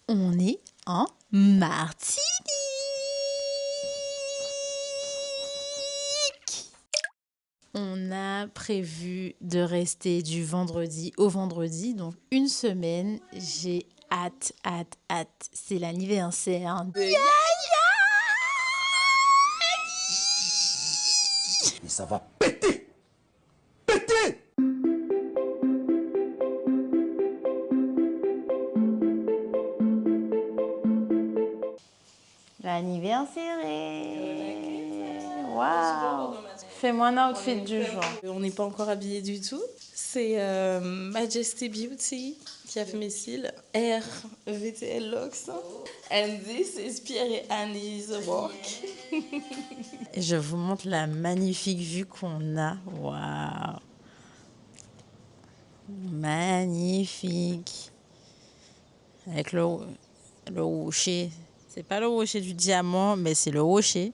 On est en Martinique. On a prévu de rester du vendredi au vendredi, donc une semaine. J'ai hâte. C'est l'anniversaire de Yaya. Mais ça va péter! Péter! L'anniversaire. Waouh! Fais-moi un outfit du jour. On n'est pas encore habillé du tout. C'est Majesty Beauty qui a fait mes cils. RVTL Locks. And this is Pierre et Annie's work. Je vous montre la magnifique vue qu'on a. Waouh! Magnifique. Avec le rocher. C'est pas le rocher du diamant, mais c'est le rocher.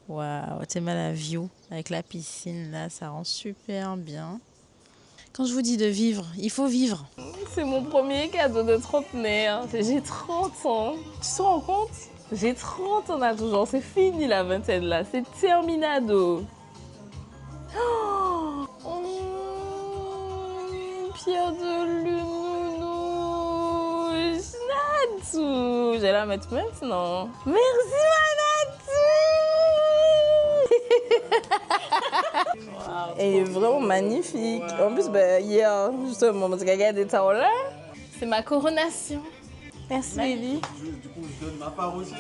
Waouh, c'est mal la view. Avec la piscine, là, ça rend super bien. Quand je vous dis de vivre, il faut vivre. C'est mon premier cadeau de trentenaire. J'ai 30 ans. Tu te rends compte? J'ai 30 ans à toujours. C'est fini la vingtaine là. C'est terminado. Oh, une pierre de lune. Natou. Je vais la mettre maintenant. Merci ma Natou. Elle est vraiment magnifique. En plus, hier, justement, parce qu'elle a des temps là. C'est ma coronation. Merci, baby. Du coup, je donne ma part aussi. Ouais.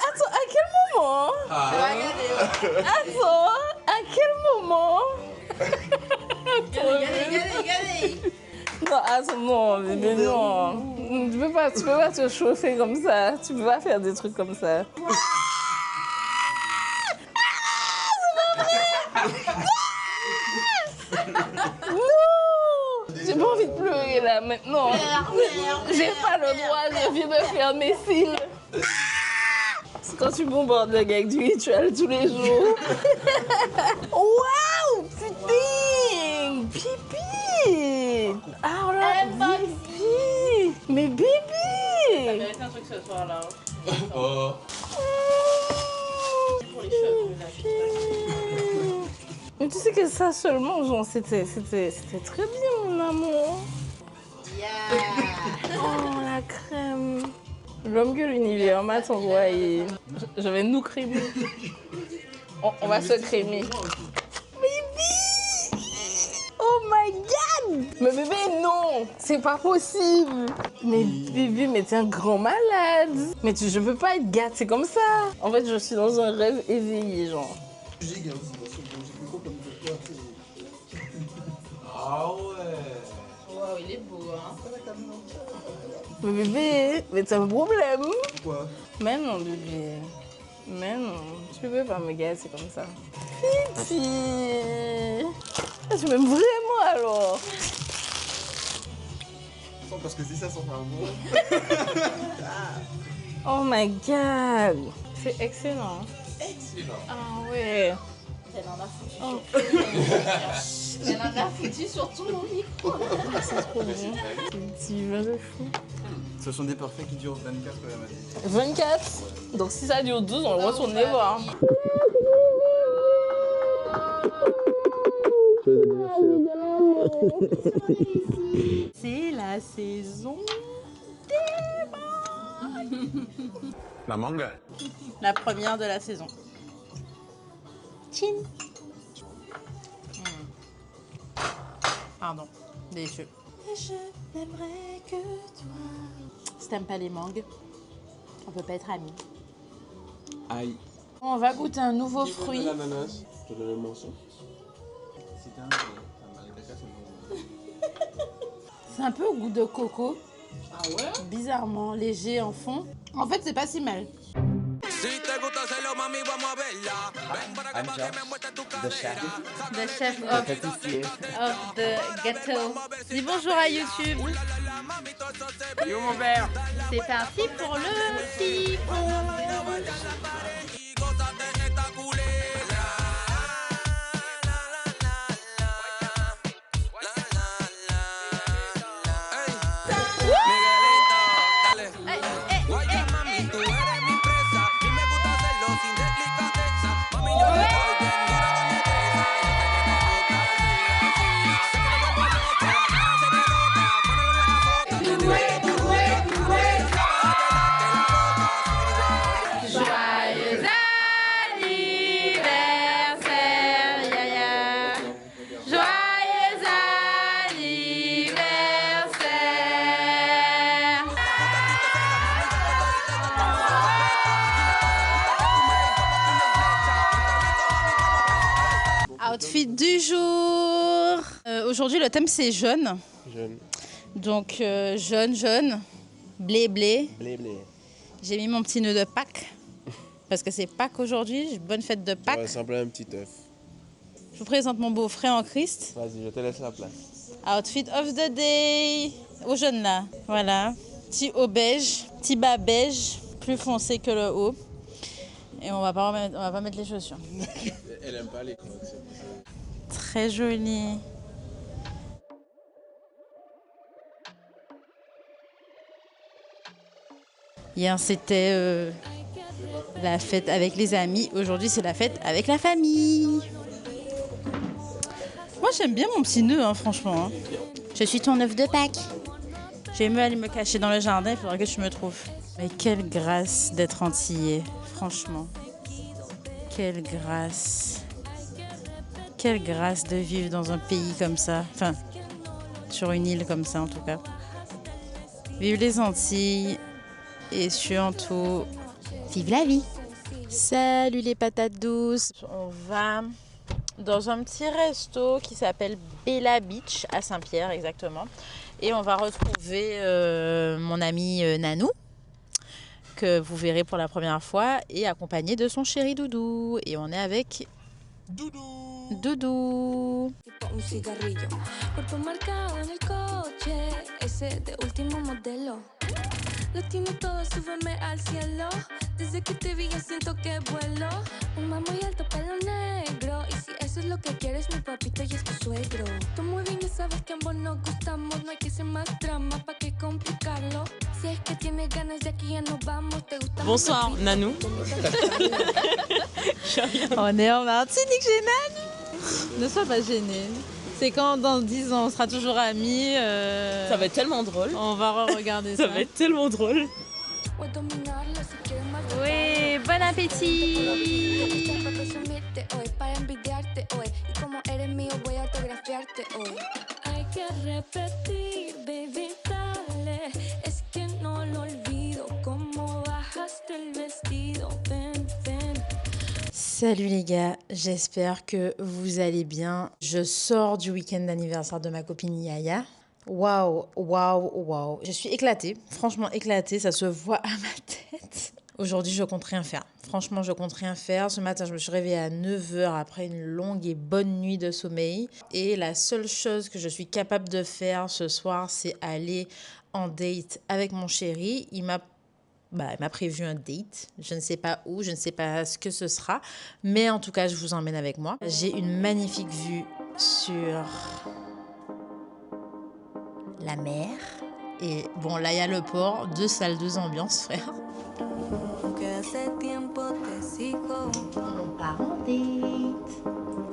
Attends, à quel moment? Attends, à quel moment? Regardez. Non, attends, non, bébé, non. Tu peux pas te chauffer comme ça. Tu peux pas faire des trucs comme ça. Non! J'ai pas envie de pleurer là maintenant. J'ai pas le droit, je viens de faire mes cils. C'est quand tu bombardes le gars avec du rituel tous les jours. Waouh! Putain! Pipi! Ah là, pipi! Mais bébé! Ça mérite un truc ce soir là. Oh. Pour les cheveux là, je sais pas. Mais tu sais que ça seulement, genre, c'était très bien, mon amour. Oh, la crème. L'homme que l'univers m'a envoyé. Je vais nous crémer. On va se crémer. Baby! Oh my god! Mais bébé, non! C'est pas possible! Mais bébé, mais t'es un grand malade! Mais je peux pas être gâte, c'est comme ça! En fait, je suis dans un rêve éveillé, genre. Ah ouais. Waouh, il est beau, hein? Mais bébé, mais t'as un problème? Pourquoi? Mais non, bébé. Mais non, tu peux pas me gâter comme ça. Fifi! Tu m'aimes vraiment alors? Parce que si ça sent un bon. Oh my god! C'est excellent. Excellent. Ah ouais. Elle en a foutu. Elle en a foutu sur tout mon micro. C'est trop bon. C'est divin de fou. Ce sont des parfaits qui durent 24 elle m'a dit. 24? Donc si ça dure 12, on va retourner voir. C'est la saison des mangues. La mangue. La première de la saison. Chin. Pardon, délicieux. Et je n'aimerais que toi. Si t'aimes pas les mangues, on peut pas être amis. Aïe. On va goûter un nouveau fruit. L'ananas. Je te donne le morceau. C'est un Madagascar, c'est bon. C'est un peu au goût de coco. Ah ouais? Bizarrement léger en fond. En fait, c'est pas si mal. Anja, the chef. The chef of the gâteau. Dis bonjour à YouTube. Yo mon père. C'est parti pour le petit aujourd'hui, le thème, c'est jaune. Jeune. Donc, jaune, blé, blé. Blé, blé. J'ai mis mon petit nœud de Pâques. Parce que c'est Pâques aujourd'hui. Bonne fête de Ça Pâques. ressemble à un petit œuf. Je vous présente mon beau-frère en Christ. Vas-y, je te laisse la place. Outfit of the day. Au jaune là. Voilà. Petit haut beige. Petit bas beige. Plus foncé que le haut. Et on va pas mettre les chaussures. Elle aime pas les crocs, c'est pour ça. Très joli. Hier, c'était la fête avec les amis. Aujourd'hui, c'est la fête avec la famille. Moi, j'aime bien mon petit nœud, hein, franchement. Hein. Je suis ton œuf de Pâques. Je vais mieux aller me cacher dans le jardin. Il faudra que tu me trouves. Mais quelle grâce d'être antillais, franchement. Quelle grâce. Quelle grâce de vivre dans un pays comme ça. Enfin, sur une île comme ça, en tout cas. Vive les Antilles. Et surtout, vive la vie. Salut les patates douces. On va dans un petit resto qui s'appelle Bella Beach à Saint-Pierre exactement. Et on va retrouver mon ami Nanou, que vous verrez pour la première fois, et accompagné de son chéri Doudou. Et on est avec Doudou. Un cigarrillo, cuerpo marcado en el coche, ese de último modelo. Latino todo, súbeme al cielo. Desde que te vi ya siento que vuelo. Un mamá muy alto, pelo negro. Y si eso es lo que quieres, mi papito ya es tu suegro. Tú muy bien ya sabes que ambos nos gustamos. No hay que hacer más drama, ¿pa' qué complicarlo? Si es que tienes ganas, de aquí ya nos vamos. ¿Te gusta? Bonsoir, Nanou. On est en Martinique chez Nanou. Ne sois pas gêné. C'est quand dans 10 ans on sera toujours amis. Ça va être tellement drôle. On va regarder ça. Ça va être tellement drôle. Oui, bon appétit. Para envidiarte hoy. Y como eres mío, voy a autografiarte hoy. Hay que repetir, baby, dale. Es que no lo olvido. Cómo bajaste el vestido. Ven, ven. Salut les gars, j'espère que vous allez bien. Je sors du week-end d'anniversaire de ma copine Yaya. Waouh, waouh, waouh. Je suis éclatée, franchement éclatée, ça se voit à ma tête. Aujourd'hui, je compte rien faire. Franchement, je compte rien faire. Ce matin, je me suis réveillée à 9h après une longue et bonne nuit de sommeil. Et la seule chose que je suis capable de faire ce soir, c'est aller en date avec mon chéri. Il m'a prévu un date. Je ne sais pas où, je ne sais pas ce que ce sera. Mais en tout cas, je vous emmène avec moi. J'ai une magnifique vue sur la mer. Et bon, là, il y a le port. 2 salles, 2 ambiances, frère. Aunque hace tiempo te sigo. On part en date.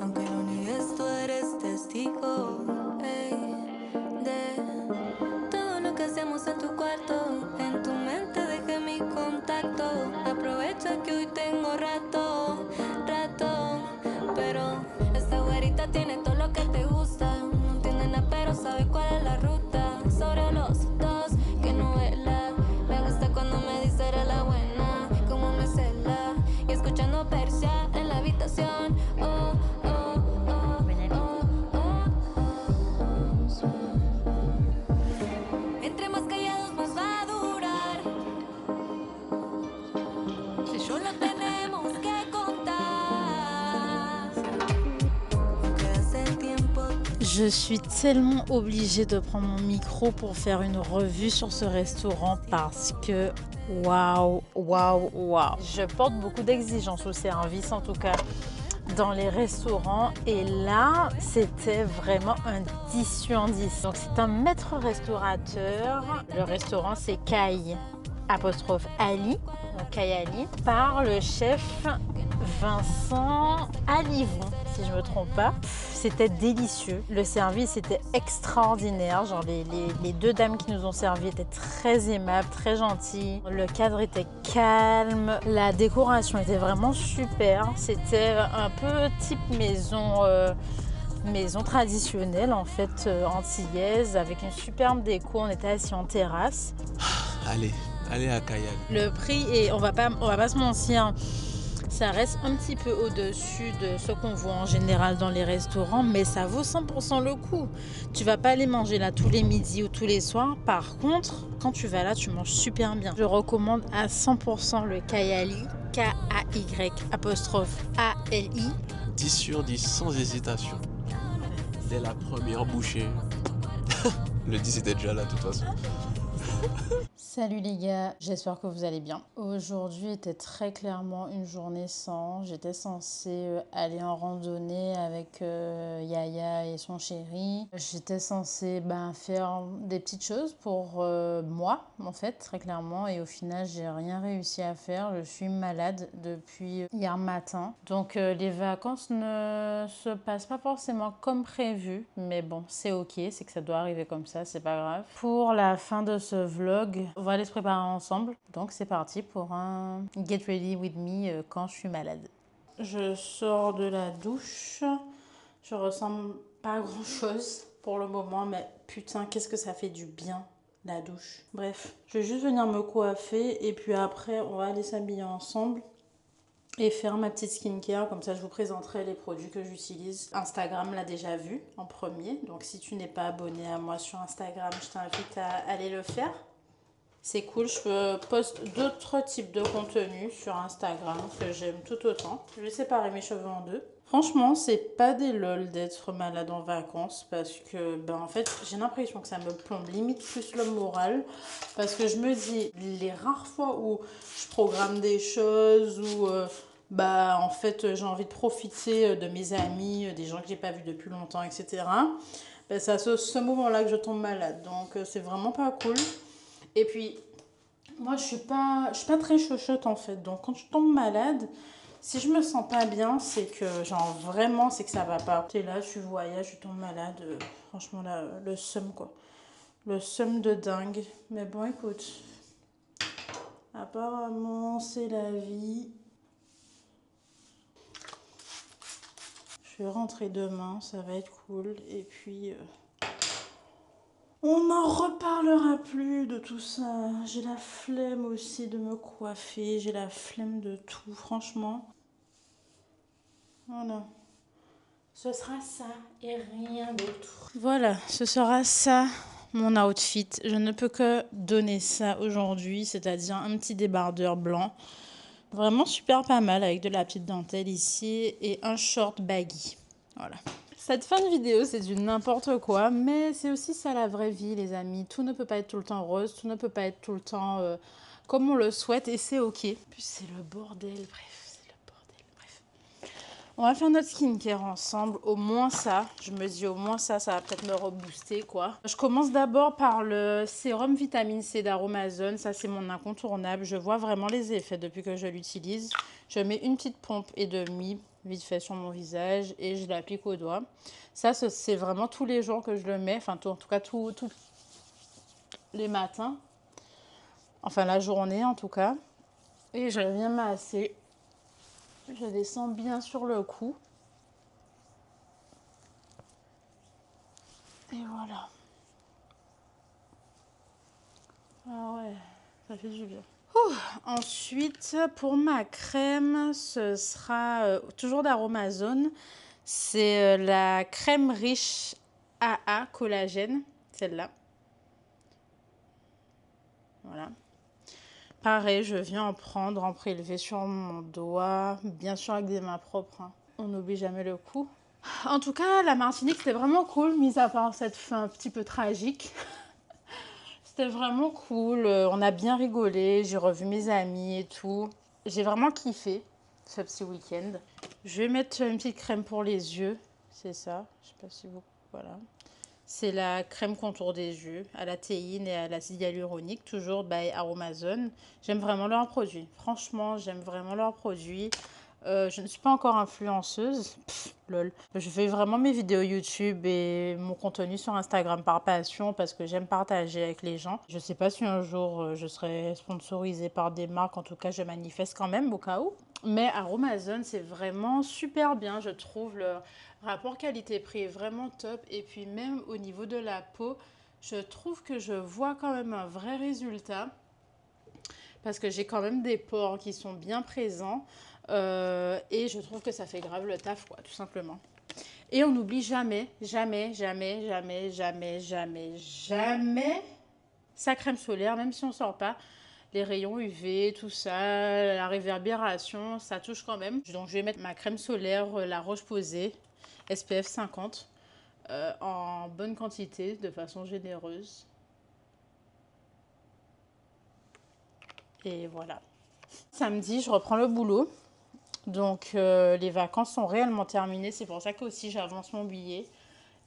Aunque lo niegues, tú eres testigo. Ey, de todo lo que hacemos en tu cuarto. En tu mente dejé mi contacto. Aprovecha que hoy tengo rato. Pero esta güerita tiene todo lo que te gusta. No entiende nada, pero sabe cuál es la ruta. Sobre los dos, que novela. Me gusta cuando me dice eres la buena. Como me cela. Y escuchando Persia en la habitación. Oh, oh, oh, oh, oh, oh. Entre más callados más va a durar. Solo tenemos que contar. Que hace tiempo. Je suis tellement obligée de prendre mon micro pour faire une revue sur ce restaurant parce que waouh, waouh, waouh. Je porte beaucoup d'exigences au service, en tout cas dans les restaurants. Et là, c'était vraiment un 10 sur 10. Donc c'est un maître restaurateur. Le restaurant, c'est Kai _Ali, donc Kai Ali, par le chef Vincent Alivon, si je ne me trompe pas. C'était délicieux. Le service était extraordinaire. Genre les 2 dames qui nous ont servi étaient très aimables, très gentilles. Le cadre était calme. La décoration était vraiment super. C'était un peu type maison traditionnelle en fait, antillaise, avec une superbe déco. On était assis en terrasse. Allez à Kayak. Le prix, et on va pas se mentir, Ça reste un petit peu au-dessus de ce qu'on voit en général dans les restaurants, mais ça vaut 100% le coup. Tu vas pas aller manger là tous les midis ou tous les soirs. Par contre, quand tu vas là, tu manges super bien. Je recommande à 100% le Kayali, K-A-Y apostrophe A-L-I. 10 sur 10, sans hésitation. Dès la première bouchée. Le 10 était déjà là, de toute façon. Salut les gars, j'espère que vous allez bien. Aujourd'hui était très clairement une journée sans. J'étais censée aller en randonnée avec Yaya et son chéri. J'étais censée faire des petites choses pour moi, en fait, très clairement. Et au final, j'ai rien réussi à faire. Je suis malade depuis hier matin. Donc les vacances ne se passent pas forcément comme prévu. Mais bon, c'est ok, c'est que ça doit arriver comme ça, c'est pas grave. Pour la fin de ce vlog, on va aller se préparer ensemble. Donc c'est parti pour un Get Ready With Me quand je suis malade. Je sors de la douche. Je ressemble pas à grand chose pour le moment, mais putain, qu'est-ce que ça fait du bien la douche. Bref, je vais juste venir me coiffer et puis après on va aller s'habiller ensemble et faire ma petite skincare. Comme ça je vous présenterai les produits que j'utilise. Instagram l'a déjà vu en premier, donc si tu n'es pas abonné à moi sur Instagram, je t'invite à aller le faire. C'est cool, je poste d'autres types de contenus sur Instagram que j'aime tout autant. Je vais séparer mes cheveux en deux. Franchement, c'est pas des lol d'être malade en vacances parce que, en fait, j'ai l'impression que ça me plombe limite plus le moral. Parce que je me dis, les rares fois où je programme des choses ou, en fait, j'ai envie de profiter de mes amis, des gens que j'ai pas vus depuis longtemps, etc. C'est à ce moment-là que je tombe malade. Donc, c'est vraiment pas cool. Et puis, moi, je suis pas très chochotte en fait. Donc, quand je tombe malade, si je me sens pas bien, c'est que, vraiment, c'est que ça va pas. T'es là, tu voyages, tu tombes malade. Franchement, là, le seum, quoi. Le seum de dingue. Mais bon, écoute. Apparemment, c'est la vie. Je vais rentrer demain, ça va être cool. Et puis... on n'en reparlera plus de tout ça. J'ai la flemme aussi de me coiffer. J'ai la flemme de tout, franchement. Voilà. Ce sera ça et rien d'autre. Voilà, ce sera ça, mon outfit. Je ne peux que donner ça aujourd'hui, c'est-à-dire un petit débardeur blanc. Vraiment super pas mal avec de la petite dentelle ici et un short baggy. Voilà. Cette fin de vidéo, c'est du n'importe quoi, mais c'est aussi ça la vraie vie, les amis. Tout ne peut pas être tout le temps rose, tout ne peut pas être tout le temps comme on le souhaite, et c'est ok. Puis c'est le bordel, bref, c'est le bordel, bref. On va faire notre skincare ensemble, au moins ça. Je me dis au moins ça va peut-être me rebooster, quoi. Je commence d'abord par le sérum vitamine C d'Aromazone. Ça, c'est mon incontournable. Je vois vraiment les effets depuis que je l'utilise. Je mets une petite pompe et demie vite fait sur mon visage et je l'applique au doigt. Ça, c'est vraiment tous les jours que je le mets, enfin en tout cas tous les matins, enfin la journée en tout cas. Et je viens masser, je descends bien sur le cou. Et voilà. Ah ouais, ça fait du bien. Ensuite, pour ma crème, ce sera toujours d'Aromazone. C'est la crème riche AA collagène, celle-là. Voilà. Pareil, je viens en prendre, en prélever sur mon doigt, bien sûr avec des mains propres. Hein. On n'oublie jamais le coup. En tout cas, la Martinique, c'était vraiment cool, mis à part cette fin un petit peu tragique. C'était vraiment cool, on a bien rigolé, j'ai revu mes amis et tout. J'ai vraiment kiffé ce petit week-end. Je vais mettre une petite crème pour les yeux, c'est ça, je sais pas si vous... Voilà. C'est la crème contour des yeux à la théine et à l'acide hyaluronique, toujours by Aromazone. J'aime vraiment leurs produits, franchement, j'aime vraiment leurs produits. Je ne suis pas encore influenceuse, lol. Je fais vraiment mes vidéos YouTube et mon contenu sur Instagram par passion parce que j'aime partager avec les gens. Je ne sais pas si un jour je serai sponsorisée par des marques, en tout cas je manifeste quand même au cas où. Mais Aromazone, c'est vraiment super bien, je trouve. Le rapport qualité-prix est vraiment top. Et puis même au niveau de la peau, je trouve que je vois quand même un vrai résultat. Parce que j'ai quand même des pores qui sont bien présents. Et je trouve que ça fait grave le taf, quoi, tout simplement. Et on n'oublie jamais, jamais, jamais, jamais, jamais, jamais, jamais sa crème solaire, même si on ne sort pas. Les rayons UV, tout ça, la réverbération, ça touche quand même. Donc je vais mettre ma crème solaire, la Roche-Posay, SPF 50, en bonne quantité, de façon généreuse. Et voilà. Samedi, je reprends le boulot. Donc les vacances sont réellement terminées. C'est pour ça que aussi j'avance mon billet.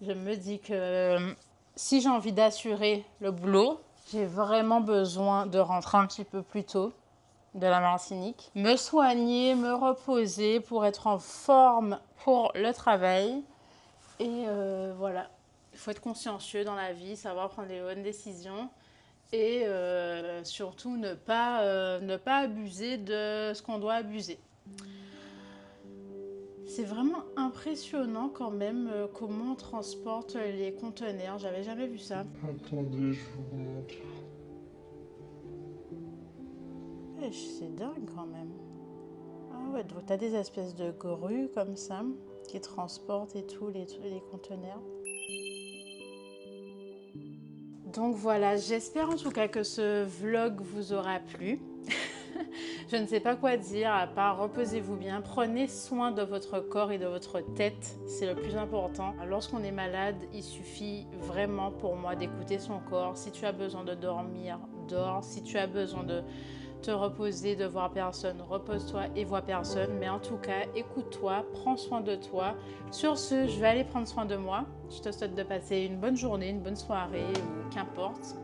Je me dis que si j'ai envie d'assurer le boulot, j'ai vraiment besoin de rentrer un petit peu plus tôt de la Martinique. Me soigner, me reposer pour être en forme pour le travail. Et voilà, il faut être consciencieux dans la vie, savoir prendre les bonnes décisions. Et surtout ne pas abuser de ce qu'on doit abuser. C'est vraiment impressionnant quand même comment on transporte les conteneurs. J'avais jamais vu ça. Attendez, je vous montre. C'est dingue quand même. Ah ouais, donc t'as des espèces de grues comme ça qui transportent et tout les conteneurs. Donc voilà, j'espère en tout cas que ce vlog vous aura plu. Je ne sais pas quoi dire à part reposez-vous bien, prenez soin de votre corps et de votre tête, c'est le plus important. Lorsqu'on est malade, il suffit vraiment pour moi d'écouter son corps. Si tu as besoin de dormir, dors. Si tu as besoin de te reposer, de voir personne, repose-toi et vois personne. Mais en tout cas, écoute-toi, prends soin de toi. Sur ce, je vais aller prendre soin de moi. Je te souhaite de passer une bonne journée, une bonne soirée ou qu'importe.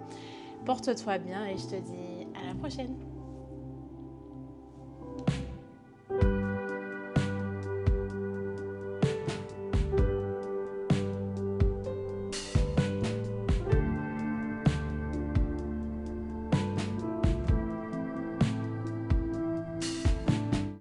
Porte-toi bien et je te dis à la prochaine.